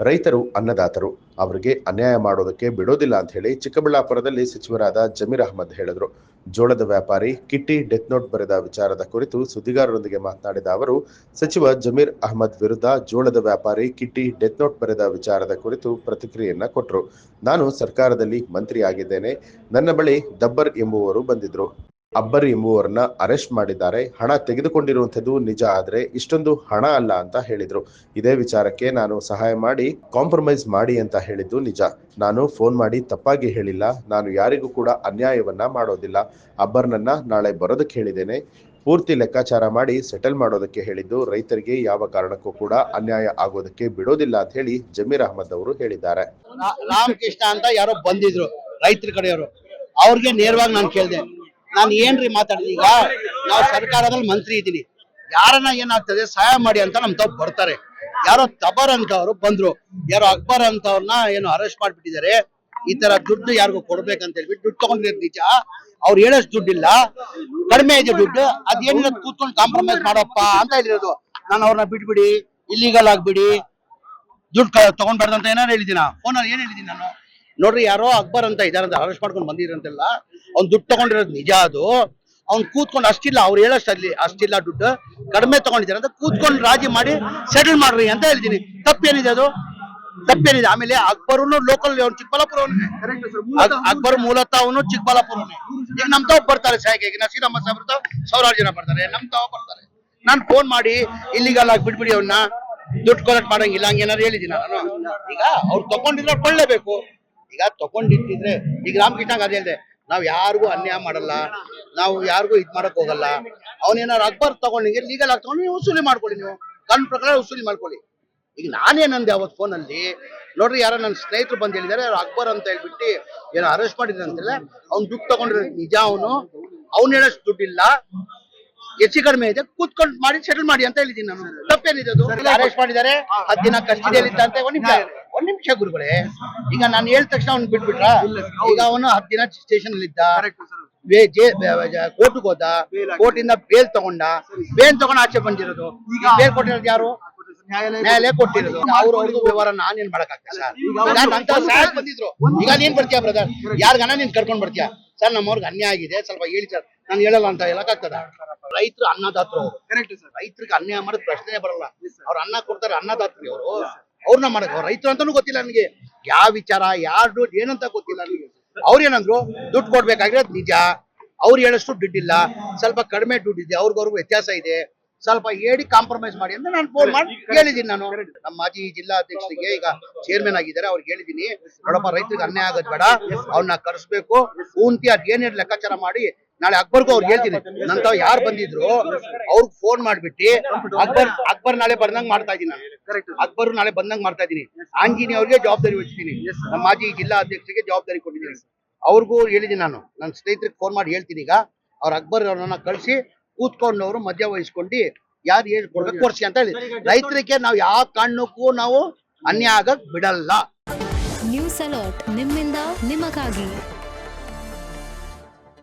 ರೈತರು ಅನ್ನದಾತರು, ಅವರಿಗೆ ಅನ್ಯಾಯ ಮಾಡೋದಕ್ಕೆ ಬಿಡೋದಿಲ್ಲ ಅಂತ ಹೇಳಿ ಚಿಕ್ಕಬಳ್ಳಾಪುರದಲ್ಲಿ ಸಚಿವರಾದ ಜಮೀರ್ ಅಹ್ಮದ್ ಹೇಳಿದರು. ಜೋಳದ ವ್ಯಾಪಾರಿ ಕಿಟ್ಟಿ ಡೆತ್ ನೋಟ್ ಬರೆದ ವಿಚಾರದ ಕುರಿತು ಸುದ್ದಿಗಾರರೊಂದಿಗೆ ಮಾತನಾಡಿದ ಅವರು, ಸಚಿವ ಜಮೀರ್ ಅಹ್ಮದ್ ವಿರುದ್ಧ ಜೋಳದ ವ್ಯಾಪಾರಿ ಕಿಟ್ಟಿ ಡೆತ್ ನೋಟ್ ಬರೆದ ವಿಚಾರದ ಕುರಿತು ಪ್ರತಿಕ್ರಿಯೆಯನ್ನ ಕೊಟ್ಟರು. ನಾನು ಸರ್ಕಾರದಲ್ಲಿ ಮಂತ್ರಿ ಆಗಿದ್ದೇನೆ. ನನ್ನ ಬಳಿ ದಬ್ಬರ್ ಎಂಬುವರು ಬಂದಿದ್ರು. ಅಬ್ಬರ್ ಎಂಬುವರನ್ನ ಅರೆಸ್ಟ್ ಮಾಡಿದ್ದಾರೆ. ಹಣ ತೆಗೆದುಕೊಂಡಿರುವಂಥದ್ದು ನಿಜ, ಆದ್ರೆ ಇಷ್ಟೊಂದು ಹಣ ಅಲ್ಲ ಅಂತ ಹೇಳಿದ್ರು. ಇದೇ ವಿಚಾರಕ್ಕೆ ನಾನು ಸಹಾಯ ಮಾಡಿ ಕಾಂಪ್ರಮೈಸ್ ಮಾಡಿ ಅಂತ ಹೇಳಿದ್ದು ನಿಜ. ನಾನು ಫೋನ್ ಮಾಡಿ ತಪ್ಪಾಗಿ ಹೇಳಿಲ್ಲ. ನಾನು ಯಾರಿಗೂ ಕೂಡ ಅನ್ಯಾಯವನ್ನ ಮಾಡೋದಿಲ್ಲ. ಅಬ್ಬರ್ನನ್ನ ನಾಳೆ ಬರೋದಕ್ಕೆ ಹೇಳಿದ್ದೇನೆ. ಪೂರ್ತಿ ಲೆಕ್ಕಾಚಾರ ಮಾಡಿ ಸೆಟಲ್ ಮಾಡೋದಕ್ಕೆ ಹೇಳಿದ್ದು. ರೈತರಿಗೆ ಯಾವ ಕಾರಣಕ್ಕೂ ಕೂಡ ಅನ್ಯಾಯ ಆಗೋದಕ್ಕೆ ಬಿಡೋದಿಲ್ಲ ಅಂತ ಹೇಳಿ ಜಮೀರ್ ಅಹ್ಮದ್ ಅವರು ಹೇಳಿದ್ದಾರೆ. ರಾಮಕೃಷ್ಣ ಅಂತ ಯಾರೋ ಬಂದಿದ್ರು ರೈತರ ಕಡೆಯವರು, ಅವ್ರಿಗೆ ನೇರವಾಗಿ ನಾನು ಕೇಳಿದೆ, ನಾನು ಏನ್ರಿ ಮಾತಾಡಿದೆ, ಈಗ ನಾವು ಸರ್ಕಾರದಲ್ಲಿ ಮಂತ್ರಿ ಇದ್ದೀನಿ, ಯಾರನ್ನ ಏನಾಗ್ತದೆ ಸಹಾಯ ಮಾಡಿ ಅಂತ ನಮ್ ತಾವ್ ಬರ್ತಾರೆ. ಯಾರೋ ತಬರ್ ಅಂತ ಅವರು ಬಂದ್ರು, ಯಾರೋ ಅಕ್ಬರ್ ಅಂತ ಅವ್ರನ್ನ ಏನು ಅರೆಸ್ಟ್ ಮಾಡ್ಬಿಟ್ಟಿದ್ದಾರೆ. ಈ ತರ ದುಡ್ಡು ಯಾರಿಗೂ ಕೊಡ್ಬೇಕಂತ ಹೇಳ್ಬಿಟ್ಟು ದುಡ್ಡು ತಗೊಂಡಿರೋದು ನಿಜ. ಅವ್ರು ಹೇಳೋಷ್ಟು ದುಡ್ಡಿಲ್ಲ, ಕಡಿಮೆ ಇದೆ ದುಡ್ಡು. ಅದೇನಿಲ್ಲ ಕೂತ್ಕೊಂಡು ಕಾಂಪ್ರಮೈಸ್ ಮಾಡಪ್ಪ ಅಂತ ಹೇಳಿರೋದು. ನಾನು ಅವ್ರನ್ನ ಬಿಟ್ಬಿಡಿ, ಇಲ್ಲಿಗಲ್ ಆಗ್ಬಿಡಿ, ದುಡ್ಡು ತಗೊಂಡ್ಬಾರ್ದು ಅಂತ ಏನಾರು ಹೇಳಿದ್ದೀನ? ಫೋನಲ್ಲಿ ಏನ್ ಹೇಳಿದೀನಿ ನಾನು? ನೋಡ್ರಿ, ಯಾರೋ ಅಕ್ಬರ್ ಅಂತ ಇದಾರಂತ ಅರೆಸ್ಟ್ ಮಾಡ್ಕೊಂಡು ಬಂದಿರಂತೆಲ್ಲ, ಅವ್ನ್ ದುಡ್ಡು ತಗೊಂಡಿರೋದು ನಿಜ. ಅದು ಅವ್ನ್ ಕೂತ್ಕೊಂಡು ಅಷ್ಟಿಲ್ಲ, ಅವ್ರು ಹೇಳೋಷ್ಟು ಅಲ್ಲಿ ಅಷ್ಟಿಲ್ಲ, ದುಡ್ಡು ಕಡಿಮೆ ತಗೊಂಡಿದ್ದಾರೆ ಅಂತ ಕೂತ್ಕೊಂಡು ರಾಜಿ ಮಾಡಿ ಸೆಟಲ್ ಮಾಡ್ರಿ ಅಂತ ಹೇಳಿದೀನಿ. ತಪ್ಪೇನಿದೆ? ಅದು ತಪ್ಪೇನಿದೆ? ಆಮೇಲೆ ಅಕ್ಬರ್ ಲೋಕಲ್ ಚಿಕ್ಕಬಳ್ಳಾಪುರ, ಅಕ್ಬರ್ ಮೂಲತಃ ಅವನು ಚಿಕ್ಕಬಳ್ಳಾಪುರನೇ. ಈಗ ನಮ್ ತಾವ್ ಬರ್ತಾರೆ ಸಹಾಯಕ್ಕೆ, ನಸೀರಮ್ಮ ಸಾಹೇಬ್ರ ಸಾವಿರಾರು ಜನ ಬರ್ತಾರೆ, ನಮ್ ತಾವ್ ಬರ್ತಾರೆ. ನಾನ್ ಫೋನ್ ಮಾಡಿ ಇಲ್ಲಿಗಲ್ ಆಗಿ ಬಿಟ್ಬಿಡಿ, ಅವನ್ನ ದುಡ್ಡು ಕಲೆಕ್ಟ್ ಮಾಡಂಗಿಲ್ಲ ಹಂಗೇನಾರು ಹೇಳಿದೀನಿ ನಾನು? ಈಗ ಅವ್ರು ತಗೊಂಡಿದ್ರೆ ಕೊಳ್ಳೇಬೇಕು. ಈಗ ತಗೊಂಡಿಟ್ಟಿದ್ರೆ, ಈಗ ರಾಮಕೃಷ್ಣ ಅದ್ ಹೇಳಿದೆ, ನಾವ್ ಯಾರಿಗೂ ಅನ್ಯಾಯ ಮಾಡಲ್ಲ, ನಾವು ಯಾರಿಗೂ ಇದ್ ಮಾಡಕ್ ಹೋಗಲ್ಲ. ಅವನೇನಾರು ಅಕ್ಬರ್ ತಗೊಂಡಿಗೆ ಲೀಗಲ್ ಆಗಿ ತಗೊಂಡು ನೀವು ವಸೂಲಿ ಮಾಡ್ಕೊಳ್ಳಿ, ನೀವು ಕಾನೂನು ಪ್ರಕಾರ ವಸೂಲಿ ಮಾಡ್ಕೊಳ್ಳಿ. ಈಗ ನಾನೇನಂದೆ ಅವತ್ತು ಫೋನಲ್ಲಿ, ನೋಡ್ರಿ ಯಾರೋ ನನ್ನ ಸ್ನೇಹಿತರು ಬಂದು ಹೇಳಿದಾರೆ, ಅಕ್ಬರ್ ಅಂತ ಹೇಳ್ಬಿಟ್ಟು ಏನೋ ಅರೆಸ್ಟ್ ಮಾಡಿದ್ರೆ ಅಂತೆಲ್ಲ, ಅವ್ನು ದುಡ್ಡು ತಗೊಂಡಿರೋ ನಿಜ. ಅವ್ನು ಹೇಳೋಷ್ಟು ದುಡ್ಡಿಲ್ಲ, ಹೆಚ್ಚು ಕಡಿಮೆ ಇದೆ, ಕೂತ್ಕೊಂಡು ಮಾಡಿ ಸೆಟಲ್ ಮಾಡಿ ಅಂತ ಹೇಳಿದೀನಿ ನಾನು. ತಪ್ಪೇನಿದೆ? ಅದು ಅರೆಸ್ಟ್ ಮಾಡಿದ್ದಾರೆ, 10 ದಿನ ಕಸ್ಟಡಿಯಲ್ಲಿ ಇದ್ದ ಅಂತ. ಒಂದ್ ನಿಮಿಷ ಗುರುಗಳೇ, ಈಗ ನಾನು ಹೇಳಿದ ತಕ್ಷಣ ಅವ್ನು ಬಿಟ್ಬಿಟ್ರ? ಈಗ ಅವನು 10 ದಿನ ಸ್ಟೇಷನ್ ಅಲ್ಲಿ ಇದ್ದ, ಕೋರ್ಟ್ಗೆ ಹೋದ, ಕೋರ್ಟ್ ಇಂದ ಬೇಲ್ ತಗೊಂಡ, ಬೇಲ್ ತಗೊಂಡು ಆಚೆ ಬಂದಿರೋದು. ಬೇಲ್ ಕೊಟ್ಟಿರೋದು ಯಾರು? ನ್ಯಾಯಾಲಯ ಕೊಟ್ಟಿರೋದು. ಅವ್ರದ್ದು ವ್ಯವಹಾರ ನಾನೇನ್ ಮಾಡಕ್ಕಾಗ್ತದೆ ಸರ್? ಅಂತ ಸಹಾಯ ಬಂದಿದ್ರು. ಈಗ ನೀನ್ ಬರ್ತೀಯಾ ಬ್ರದರ್? ಯಾರ್ಗನ ನೀನ್ ಕರ್ಕೊಂಡ್ ಬರ್ತೀಯಾ? ಸರ್ ನಮ್ಮವ್ರಿಗೆ ಅನ್ಯಾಯ ಆಗಿದೆ, ಸ್ವಲ್ಪ ಹೇಳಿ ಸರ್. ನಾನು ಹೇಳಲ್ಲ ಅಂತ ಹೇಳಕ್ಕಾಗ್ತದ? ರೈತರು ಅನ್ನದಾತರು, ರೈತರಿಗೆ ಅನ್ಯಾಯ ಮಾಡೋದ್ ಪ್ರಶ್ನೆ ಬರಲ್ಲ. ಅವ್ರ ಅನ್ನ ಕೊಡ್ತಾರೆ, ಅನ್ನದಾತ್ರಿ ಅವರು. ಅವ್ರನ್ನ ಮಾಡಕ್ ರೈತರು ಅಂತಾನು ಗೊತ್ತಿಲ್ಲ ನನಗೆ, ಯಾವ ವಿಚಾರ, ಯಾರು ದುಡ್ಡು ಏನಂತ ಗೊತ್ತಿಲ್ಲ ನನಗೆ. ಅವ್ರೇನಂದ್ರು, ದುಡ್ಡು ಕೊಡ್ಬೇಕಾಗಿರೋದು ನಿಜ, ಅವ್ರು ಹೇಳಷ್ಟು ದುಡ್ಡಿಲ್ಲ, ಸ್ವಲ್ಪ ಕಡಿಮೆ ದುಡ್ಡಿದೆ, ಅವ್ರಿಗವ್ರಿಗೂ ವ್ಯತ್ಯಾಸ ಇದೆ, ಸ್ವಲ್ಪ ಹೇಳಿ ಕಾಂಪ್ರಮೈಸ್ ಮಾಡಿ ಅಂತ ನಾನು ಫೋನ್ ಮಾಡಿ ಹೇಳಿದೀನಿ. ನಾನು ನಮ್ಮ ಮಾಜಿ ಜಿಲ್ಲಾ ಅಧ್ಯಕ್ಷರಿಗೆ, ಈಗ ಚೇರ್ಮನ್ ಆಗಿದ್ದಾರೆ, ಅವ್ರಿಗೆ ಹೇಳಿದೀನಿ, ನೋಡಪ್ಪ ರೈತರಿಗೆ ಅನ್ಯಾಯ ಆಗೋದ್ ಬೇಡ, ಅವ್ನ ಕರೆಸ್ಬೇಕು, ಪೂಂತಿ ಅದ್ ಏನೇನ್ ಲೆಕ್ಕಾಚಾರ ಮಾಡಿ ನಾಳೆ ಅಕ್ಬರ್ಗೂ ಅವ್ರಿಗೆ ಹೇಳ್ತೀನಿ. ನಂತ ಯಾರು ಬಂದಿದ್ರು ಅವ್ರಿಗೆ ಫೋನ್ ಮಾಡ್ಬಿಟ್ಟು ಅಕ್ಬರ್ ನಾಳೆ ಬಂದಂಗ್ ಮಾಡ್ತಾ ಇದೀನಿ ನಾನು. ಅಕ್ಬರ್ ನಾಳೆ ಬಂದಂಗ್ ಮಾಡ್ತಾ ಇದೀನಿ. ಆಂಜಿನಿ ಅವ್ರಿಗೆ ಜವಾಬ್ದಾರಿ ವಹಿಸ್ತೀನಿ, ನಮ್ಮ ಮಾಜಿ ಜಿಲ್ಲಾ ಅಧ್ಯಕ್ಷರಿಗೆ ಜವಾಬ್ದಾರಿ ಕೊಟ್ಟಿದ್ದೀನಿ. ಅವ್ರಿಗೂ ಹೇಳಿದೀನಿ, ನಾನು ನನ್ನ ಸ್ನೇಹಿತರಿಗೆ ಫೋನ್ ಮಾಡಿ ಹೇಳ್ತೀನಿ. ಈಗ ಅವ್ರ ಅಕ್ಬರ್ ಅವ್ರನ್ನ ಕಳಿಸಿ ಕೂತ್ಕೊಂಡವ್ರು ಮಧ್ಯ ವಹಿಸ್ಕೊಂಡು ಯಾರು ಏನ್ ಕೊಡ್ಬೇಕು ಕೊಡ್ಸಿ ಅಂತ ಹೇಳಿ, ರೈತರಿಗೆ ನಾವು ಯಾವ ಕಾರಣಕ್ಕೂ ನಾವು ಅನ್ಯಾಯ ಆಗಕ್ ಬಿಡಲ್ಲ. ನ್ಯೂಸ್ ಅಲರ್ಟ್, ನಿಮ್ಮಿಂದ ನಿಮಗಾಗಿ.